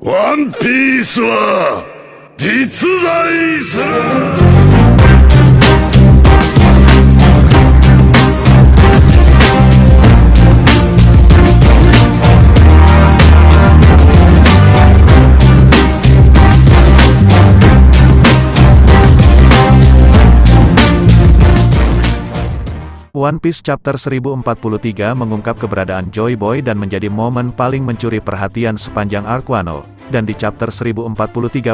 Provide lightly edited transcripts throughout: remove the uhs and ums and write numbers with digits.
ワンピースは実在する。One Piece Chapter 1043 mengungkap keberadaan Joy Boy dan menjadi momen paling mencuri perhatian sepanjang arc Wano, dan di Chapter 1043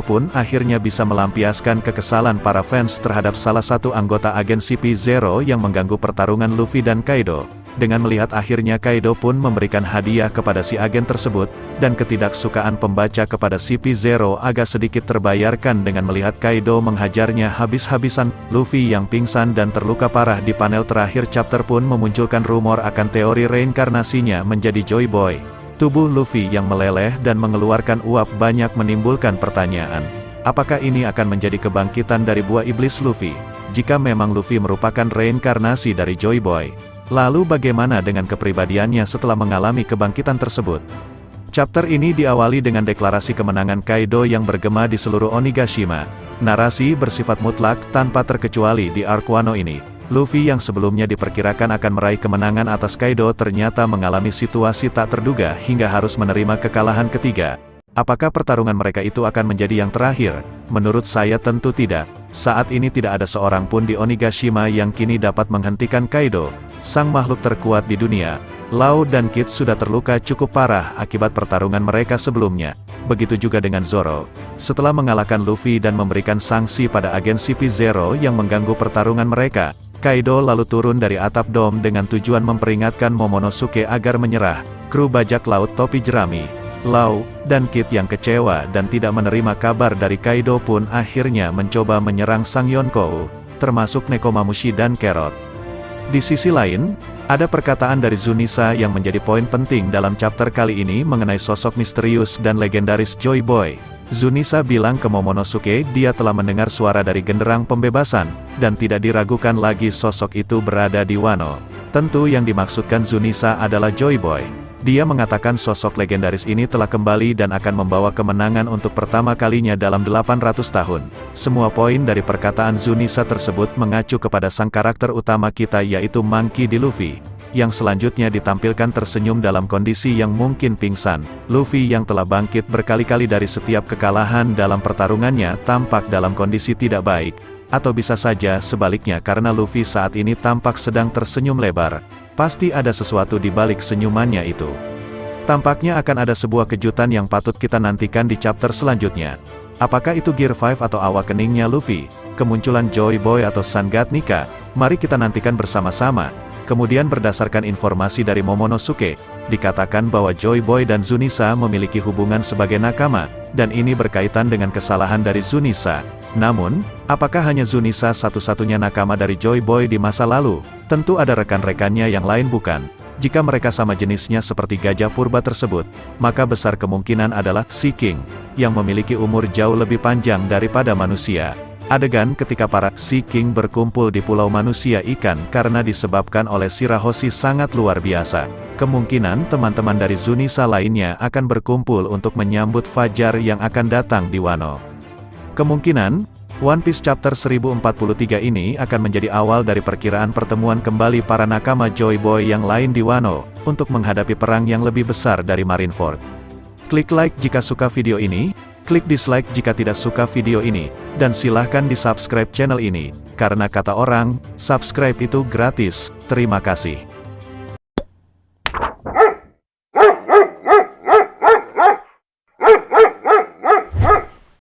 pun akhirnya bisa melampiaskan kekesalan para fans terhadap salah satu anggota agen CP0 yang mengganggu pertarungan Luffy dan Kaido. Dengan melihat akhirnya Kaido pun memberikan hadiah kepada si agen tersebut, dan ketidaksukaan pembaca kepada CP0 agak sedikit terbayarkan dengan melihat Kaido menghajarnya habis-habisan. Luffy yang pingsan dan terluka parah di panel terakhir chapter pun memunculkan rumor akan teori reinkarnasinya menjadi Joy Boy. Tubuh Luffy yang meleleh dan mengeluarkan uap banyak menimbulkan pertanyaan. Apakah ini akan menjadi kebangkitan dari buah iblis Luffy? Jika memang Luffy merupakan reinkarnasi dari Joy Boy, lalu bagaimana dengan kepribadiannya setelah mengalami kebangkitan tersebut? Chapter ini diawali dengan deklarasi kemenangan Kaido yang bergema di seluruh Onigashima. Narasi bersifat mutlak tanpa terkecuali di arc Wano ini. Luffy yang sebelumnya diperkirakan akan meraih kemenangan atas Kaido ternyata mengalami situasi tak terduga hingga harus menerima kekalahan ketiga. Apakah pertarungan mereka itu akan menjadi yang terakhir? Menurut saya tentu tidak. Saat ini tidak ada seorang pun di Onigashima yang kini dapat menghentikan Kaido, sang makhluk terkuat di dunia. Law dan Kid sudah terluka cukup parah akibat pertarungan mereka sebelumnya. Begitu juga dengan Zoro. Setelah mengalahkan Luffy dan memberikan sanksi pada agen CP0 yang mengganggu pertarungan mereka, Kaido lalu turun dari atap dom dengan tujuan memperingatkan Momonosuke agar menyerah. Kru bajak laut topi jerami, Law, dan Kid yang kecewa dan tidak menerima kabar dari Kaido pun akhirnya mencoba menyerang sang Yonkou, termasuk Nekomamushi dan Carrot. Di sisi lain, ada perkataan dari Zunisa yang menjadi poin penting dalam chapter kali ini mengenai sosok misterius dan legendaris Joy Boy. Zunisa bilang ke Momonosuke dia telah mendengar suara dari genderang pembebasan, dan tidak diragukan lagi sosok itu berada di Wano. Tentu yang dimaksudkan Zunisa adalah Joy Boy. Dia mengatakan sosok legendaris ini telah kembali dan akan membawa kemenangan untuk pertama kalinya dalam 800 tahun. Semua poin dari perkataan Zunisa tersebut mengacu kepada sang karakter utama kita yaitu Monkey D. Luffy, yang selanjutnya ditampilkan tersenyum dalam kondisi yang mungkin pingsan. Luffy yang telah bangkit berkali-kali dari setiap kekalahan dalam pertarungannya tampak dalam kondisi tidak baik. Atau bisa saja sebaliknya karena Luffy saat ini tampak sedang tersenyum lebar. Pasti ada sesuatu di balik senyumannya itu. Tampaknya akan ada sebuah kejutan yang patut kita nantikan di chapter selanjutnya. Apakah itu Gear 5 atau awak keningnya Luffy? Kemunculan Joy Boy atau Sun God Nika? Mari kita nantikan bersama-sama. Kemudian berdasarkan informasi dari Momonosuke, dikatakan bahwa Joy Boy dan Zunisa memiliki hubungan sebagai nakama, dan ini berkaitan dengan kesalahan dari Zunisa. Namun, apakah hanya Zunisa satu-satunya nakama dari Joy Boy di masa lalu? Tentu ada rekan-rekannya yang lain bukan? Jika mereka sama jenisnya seperti gajah purba tersebut, maka besar kemungkinan adalah Sea King, yang memiliki umur jauh lebih panjang daripada manusia. Adegan ketika para Sea King berkumpul di Pulau Manusia Ikan karena disebabkan oleh Shirahoshi sangat luar biasa. Kemungkinan teman-teman dari Zunisa lainnya akan berkumpul untuk menyambut Fajar yang akan datang di Wano. Kemungkinan, One Piece Chapter 1043 ini akan menjadi awal dari perkiraan pertemuan kembali para nakama Joy Boy yang lain di Wano, untuk menghadapi perang yang lebih besar dari Marineford. Klik like jika suka video ini, klik dislike jika tidak suka video ini, dan silahkan di subscribe channel ini, karena kata orang, subscribe itu gratis. Terima kasih.